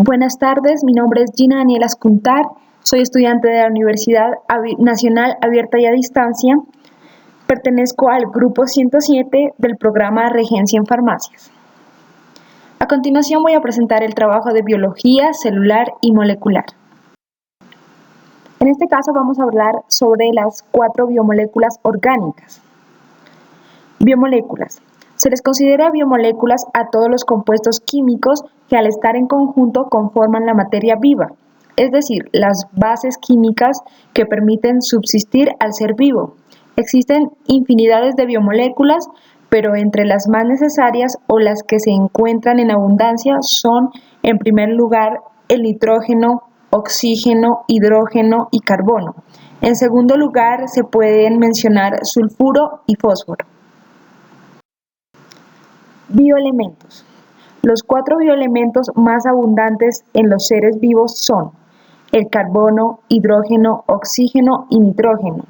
Buenas tardes, mi nombre es Gina Daniela Ascuntar, soy estudiante de la Universidad Nacional Abierta y a Distancia. Pertenezco al grupo 107 del programa Regencia en Farmacias. A continuación voy a presentar el trabajo de biología celular y molecular. En este caso vamos a hablar sobre las 4 biomoléculas orgánicas. Biomoléculas. Se les considera biomoléculas a todos los compuestos químicos que al estar en conjunto conforman la materia viva, es decir, las bases químicas que permiten subsistir al ser vivo. Existen infinidades de biomoléculas, pero entre las más necesarias o las que se encuentran en abundancia son, en primer lugar, el nitrógeno, oxígeno, hidrógeno y carbono. En segundo lugar, se pueden mencionar sulfuro y fósforo. Bioelementos. Los 4 bioelementos más abundantes en los seres vivos son el carbono, hidrógeno, oxígeno y nitrógeno,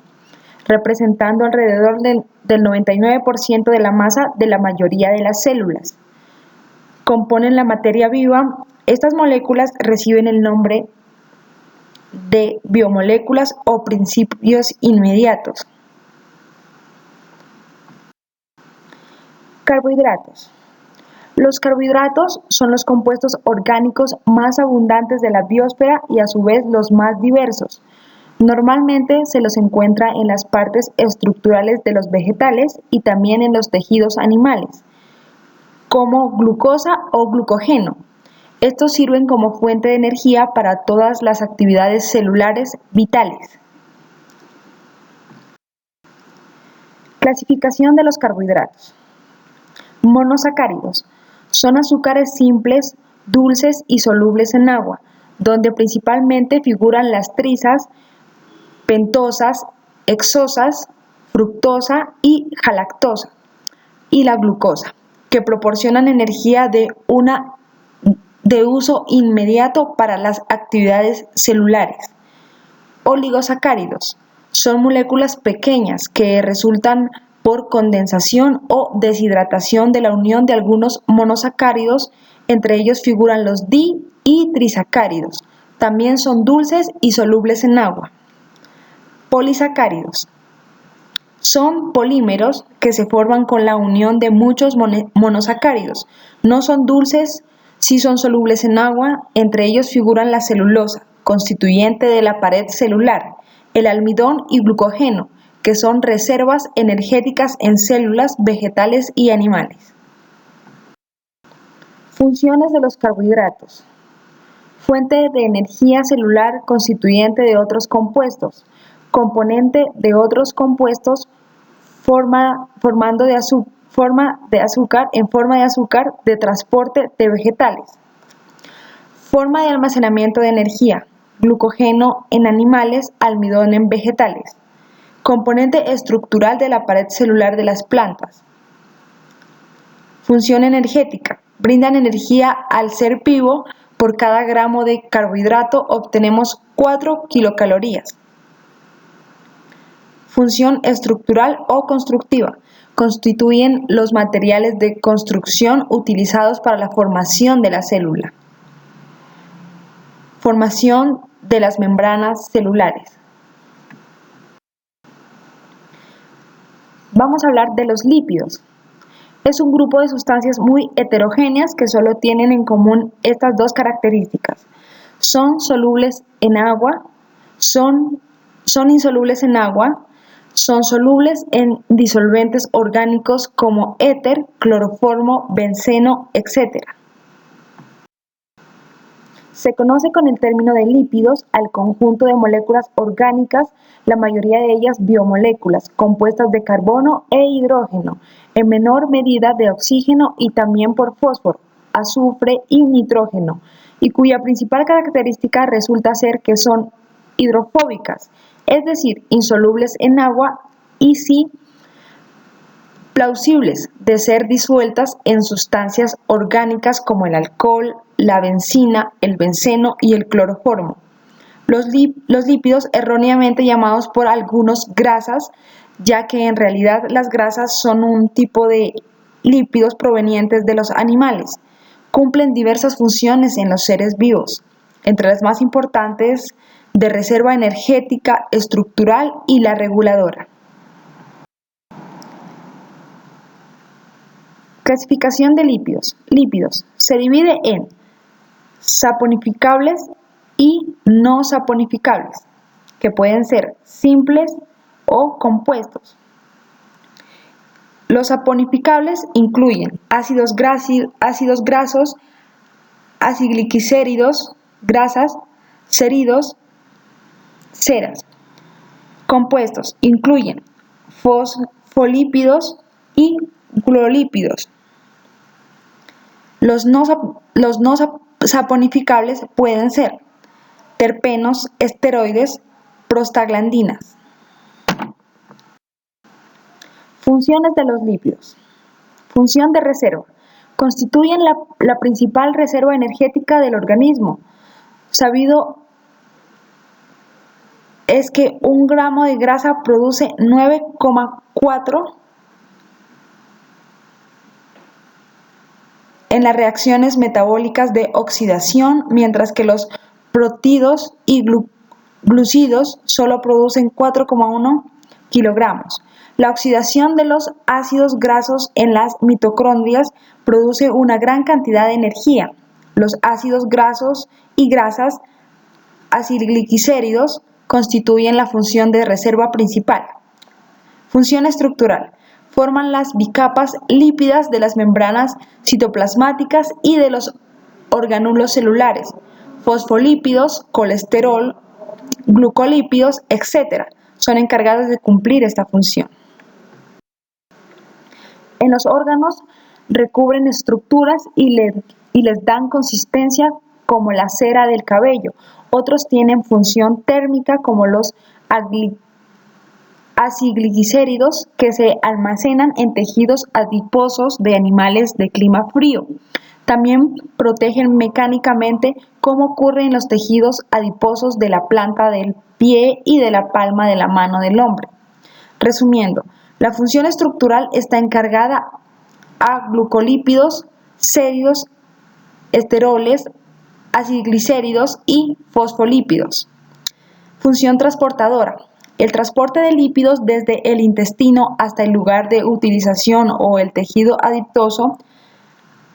representando alrededor del 99% de la masa de la mayoría de las células. Componen la materia viva. Estas moléculas reciben el nombre de biomoléculas o principios inmediatos. Carbohidratos. Los carbohidratos son los compuestos orgánicos más abundantes de la biosfera y a su vez los más diversos. Normalmente se los encuentra en las partes estructurales de los vegetales y también en los tejidos animales, como glucosa o glucógeno. Estos sirven como fuente de energía para todas las actividades celulares vitales. Clasificación de los carbohidratos. Monosacáridos. Son azúcares simples, dulces y solubles en agua, donde principalmente figuran las trizas, pentosas, hexosas, fructosa y galactosa, y la glucosa, que proporcionan energía de uso inmediato para las actividades celulares. Oligosacáridos. Son moléculas pequeñas que resultan por condensación o deshidratación de la unión de algunos monosacáridos, entre ellos figuran los di- y trisacáridos. También son dulces y solubles en agua. Polisacáridos. Son polímeros que se forman con la unión de muchos monosacáridos. No son dulces, sí son solubles en agua, entre ellos figuran la celulosa, constituyente de la pared celular, el almidón y glucógeno, que son reservas energéticas en células vegetales y animales. Funciones de los carbohidratos. Fuente de energía celular constituyente de otros compuestos, componente de otros compuestos, forma de azúcar de transporte de vegetales. Forma de almacenamiento de energía, glucógeno en animales, almidón en vegetales. Componente estructural de la pared celular de las plantas. Función energética. Brindan energía al ser vivo. Por cada gramo de carbohidrato obtenemos 4 kilocalorías. Función estructural o constructiva. Constituyen los materiales de construcción utilizados para la formación de la célula. Formación de las membranas celulares. Vamos a hablar de los lípidos. Es un grupo de sustancias muy heterogéneas que solo tienen en común estas 2 características. Son solubles en agua, son insolubles en agua, son solubles en disolventes orgánicos como éter, cloroformo, benceno, etc. Se conoce con el término de lípidos al conjunto de moléculas orgánicas, la mayoría de ellas biomoléculas, compuestas de carbono e hidrógeno, en menor medida de oxígeno y también por fósforo, azufre y nitrógeno, y cuya principal característica resulta ser que son hidrofóbicas, es decir, insolubles en agua y sí plausibles de ser disueltas en sustancias orgánicas como el alcohol, la benzina, el benceno y el cloroformo. Los lípidos erróneamente llamados por algunos grasas, ya que en realidad las grasas son un tipo de lípidos provenientes de los animales, cumplen diversas funciones en los seres vivos, entre las más importantes de reserva energética, estructural y la reguladora. Clasificación de lípidos. Lípidos. Se divide en saponificables y no saponificables, que pueden ser simples o compuestos. Los saponificables incluyen ácidos grasos, aciglicéridos, grasas, ceridos, ceras. Compuestos incluyen fosfolípidos y glucolípidos. Los no saponificables pueden ser terpenos, esteroides, prostaglandinas. Funciones de los lípidos. Función de reserva. Constituyen la principal reserva energética del organismo. Sabido es que 1 gramo de grasa produce 9,4 en las reacciones metabólicas de oxidación, mientras que los prótidos y glúcidos solo producen 4,1 kilogramos. La oxidación de los ácidos grasos en las mitocondrias produce una gran cantidad de energía. Los ácidos grasos y grasas acilglicéridos constituyen la función de reserva principal. Función estructural. Forman las bicapas lípidas de las membranas citoplasmáticas y de los orgánulos celulares, fosfolípidos, colesterol, glucolípidos, etc. son encargados de cumplir esta función. En los órganos recubren estructuras y les dan consistencia como la cera del cabello. Otros tienen función térmica como los aciglicéridos que se almacenan en tejidos adiposos de animales de clima frío. También protegen mecánicamente como ocurre en los tejidos adiposos de la planta del pie y de la palma de la mano del hombre. Resumiendo, la función estructural está encargada a glucolípidos, ceridos, esteroles, acilglicéridos y fosfolípidos. Función transportadora. El transporte de lípidos desde el intestino hasta el lugar de utilización o el tejido adiposo,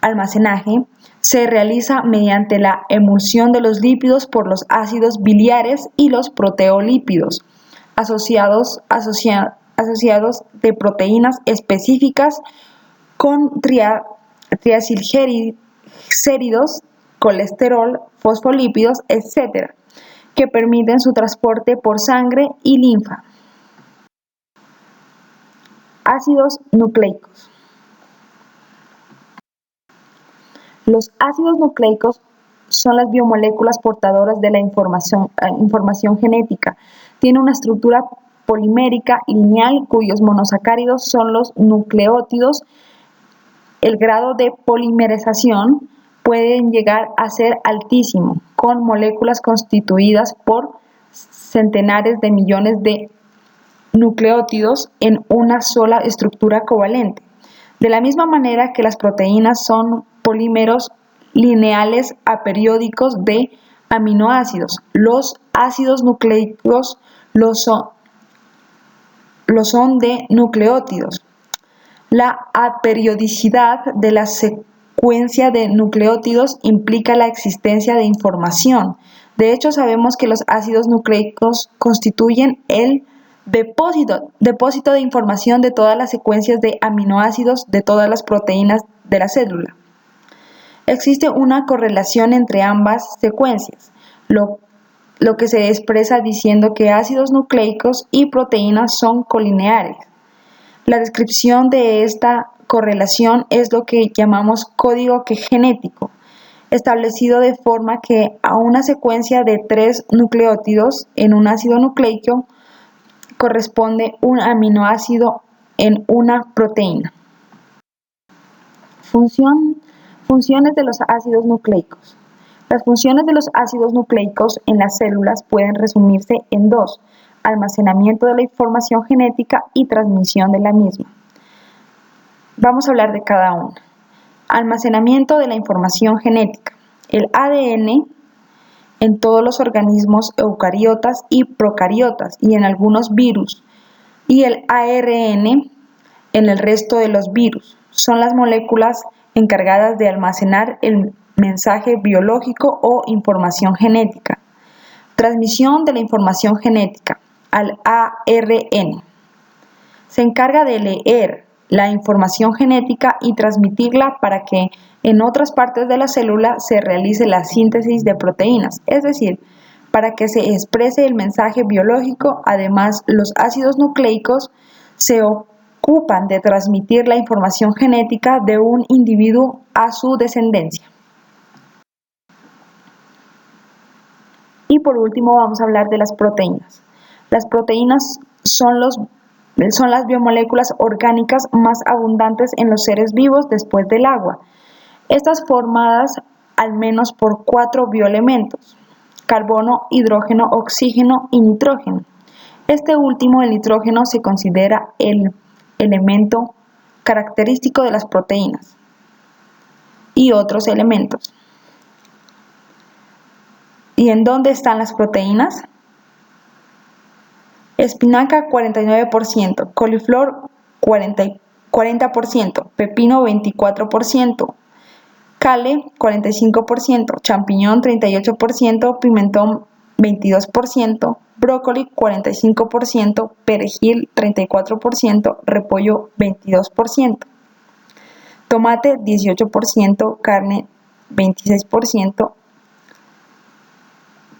almacenaje, se realiza mediante la emulsión de los lípidos por los ácidos biliares y los proteolípidos, asociados de proteínas específicas con triacilglicéridos, colesterol, fosfolípidos, etc., que permiten su transporte por sangre y linfa. Ácidos nucleicos. Los ácidos nucleicos son las biomoléculas portadoras de la información genética. Tiene una estructura polimérica lineal cuyos monosacáridos son los nucleótidos. El grado de polimerización puede llegar a ser altísimo, con moléculas constituidas por centenares de millones de nucleótidos en una sola estructura covalente. De la misma manera que las proteínas son polímeros lineales aperiódicos de aminoácidos, los ácidos nucleicos lo son de nucleótidos. La aperiodicidad de la secuencia de nucleótidos implica la existencia de información. De hecho, sabemos que los ácidos nucleicos constituyen el depósito de información de todas las secuencias de aminoácidos de todas las proteínas de la célula. Existe una correlación entre ambas secuencias, lo que se expresa diciendo que ácidos nucleicos y proteínas son colineares. La descripción de esta correlación es lo que llamamos código genético, establecido de forma que a una secuencia de 3 nucleótidos en un ácido nucleico corresponde un aminoácido en una proteína. Funciones de los ácidos nucleicos. Las funciones de los ácidos nucleicos en las células pueden resumirse en 2: almacenamiento de la información genética y transmisión de la misma. Vamos a hablar de cada una. Almacenamiento de la información genética. El ADN en todos los organismos eucariotas y procariotas y en algunos virus, y el ARN en el resto de los virus. Son las moléculas encargadas de almacenar el mensaje biológico o información genética. Transmisión de la información genética al ARN. Se encarga de leer la información genética y transmitirla para que en otras partes de la célula se realice la síntesis de proteínas, es decir, para que se exprese el mensaje biológico. Además, los ácidos nucleicos se ocupan de transmitir la información genética de un individuo a su descendencia. Y por último vamos a hablar de las proteínas. Las proteínas son las biomoléculas orgánicas más abundantes en los seres vivos después del agua. Estas formadas al menos por 4 bioelementos: carbono, hidrógeno, oxígeno y nitrógeno. Este último, el nitrógeno, se considera el elemento característico de las proteínas y otros elementos. ¿Y en dónde están las proteínas? Espinaca 49%, coliflor 40%, pepino 24%, cale 45%, champiñón 38%, pimentón 22%, brócoli 45%, perejil 34%, repollo 22%, tomate 18%, carne 26%,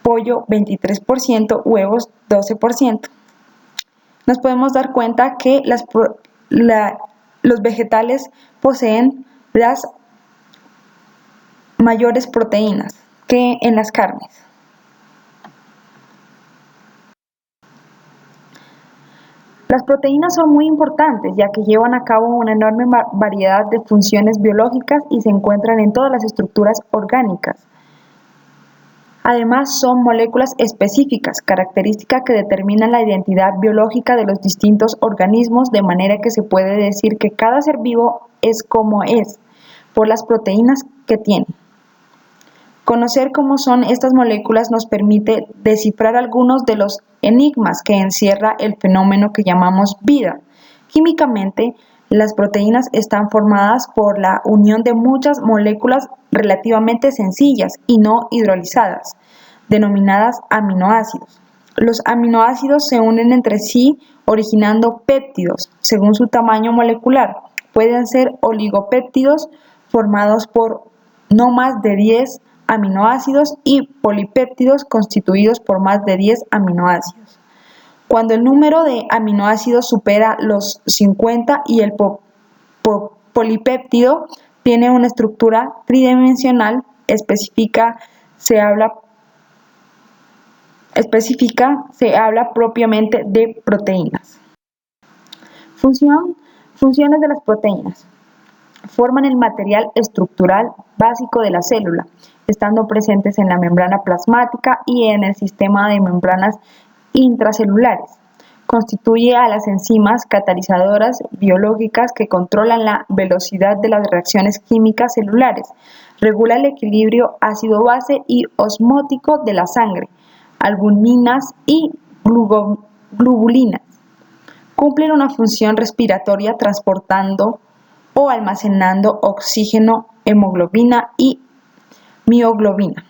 pollo 23%, huevos 12%. Nos podemos dar cuenta que los vegetales poseen las mayores proteínas que en las carnes. Las proteínas son muy importantes, ya que llevan a cabo una enorme variedad de funciones biológicas y se encuentran en todas las estructuras orgánicas. Además, son moléculas específicas, características que determinan la identidad biológica de los distintos organismos, de manera que se puede decir que cada ser vivo es como es, por las proteínas que tiene. Conocer cómo son estas moléculas nos permite descifrar algunos de los enigmas que encierra el fenómeno que llamamos vida. Químicamente, las proteínas están formadas por la unión de muchas moléculas relativamente sencillas y no hidrolizadas, denominadas aminoácidos. Los aminoácidos se unen entre sí originando péptidos según su tamaño molecular. Pueden ser oligopéptidos formados por no más de 10 aminoácidos y polipéptidos constituidos por más de 10 aminoácidos. Cuando el número de aminoácidos supera los 50 y el polipéptido tiene una estructura tridimensional específica, se habla propiamente de proteínas. Funciones de las proteínas. Forman el material estructural básico de la célula, estando presentes en la membrana plasmática y en el sistema de membranas intracelulares. Constituye a las enzimas catalizadoras biológicas que controlan la velocidad de las reacciones químicas celulares. Regula el equilibrio ácido-base y osmótico de la sangre, albuminas y globulinas. Cumplen una función respiratoria transportando o almacenando oxígeno, hemoglobina y mioglobina.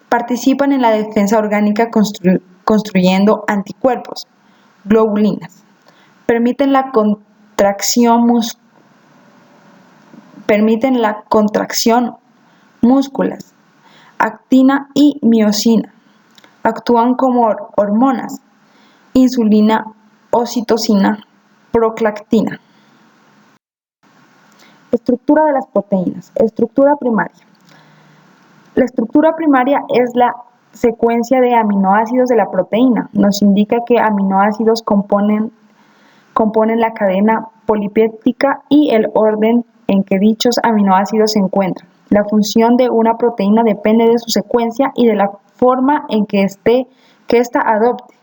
Participan en la defensa orgánica construyendo anticuerpos, globulinas. Permiten la contracción músculas, actina y miosina. Actúan como hormonas, insulina, oxitocina, prolactina. Estructura de las proteínas. Estructura primaria. La estructura primaria es la secuencia de aminoácidos de la proteína. Nos indica que aminoácidos componen la cadena polipéptica y el orden en que dichos aminoácidos se encuentran. La función de una proteína depende de su secuencia y de la forma en que ésta adopte.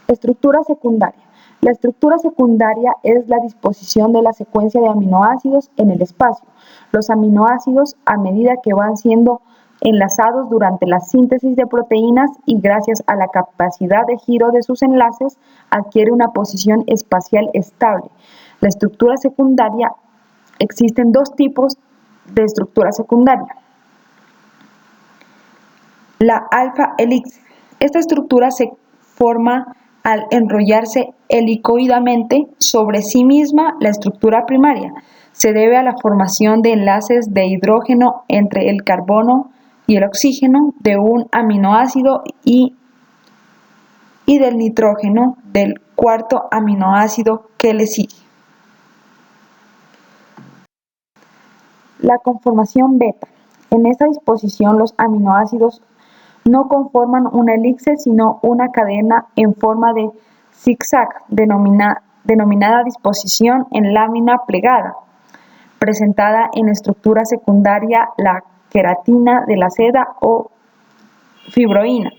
Estructura secundaria. La estructura secundaria es la disposición de la secuencia de aminoácidos en el espacio. Los aminoácidos, a medida que van siendo enlazados durante la síntesis de proteínas y gracias a la capacidad de giro de sus enlaces, adquiere una posición espacial estable. La estructura secundaria, existen dos tipos de estructura secundaria. La alfa-elixir. Esta estructura se forma al enrollarse helicoidamente sobre sí misma la estructura primaria. Se debe a la formación de enlaces de hidrógeno entre el carbono y el oxígeno de un aminoácido y del nitrógeno del cuarto aminoácido que le sigue. La conformación beta. En esta disposición los aminoácidos no conforman una elixir, sino una cadena en forma de zigzag, denominada disposición en lámina plegada, presentada en estructura secundaria la queratina de la seda o fibroína.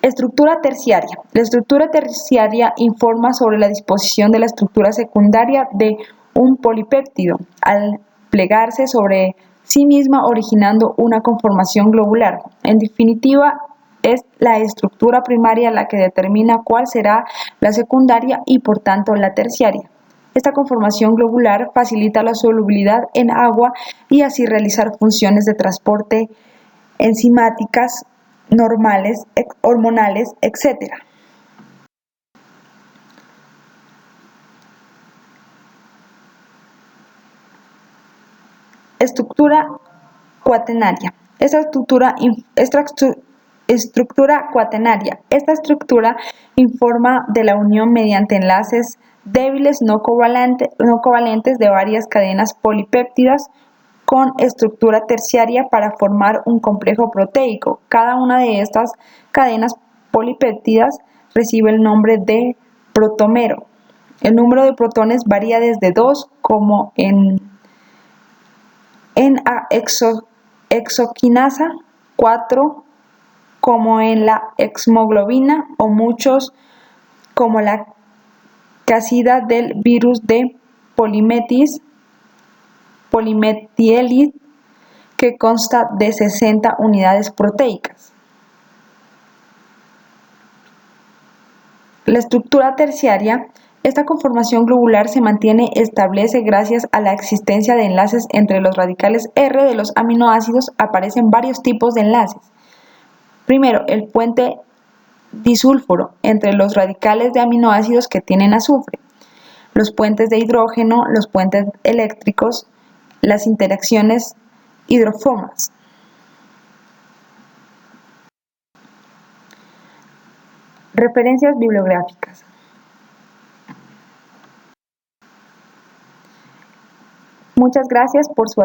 Estructura terciaria. La estructura terciaria informa sobre la disposición de la estructura secundaria de un polipéptido, al plegarse sobre sí misma originando una conformación globular. En definitiva, es la estructura primaria la que determina cuál será la secundaria y por tanto la terciaria. Esta conformación globular facilita la solubilidad en agua y así realizar funciones de transporte enzimáticas, normales, hormonales, etc. Estructura cuaternaria. Esta estructura informa de la unión mediante enlaces débiles no covalentes de varias cadenas polipéptidas con estructura terciaria para formar un complejo proteico. Cada una de estas cadenas polipéptidas recibe el nombre de protómero. El número de protones varía desde 2, como en exoquinasa, 4 como en la hemoglobina o muchos como la casida del virus de polimetielid, que consta de 60 unidades proteicas. La estructura terciaria. Esta conformación globular se establece gracias a la existencia de enlaces entre los radicales R de los aminoácidos. Aparecen varios tipos de enlaces. Primero, el puente disulfuro entre los radicales de aminoácidos que tienen azufre, los puentes de hidrógeno, los puentes eléctricos, las interacciones hidrofomas. Referencias bibliográficas. Muchas gracias por su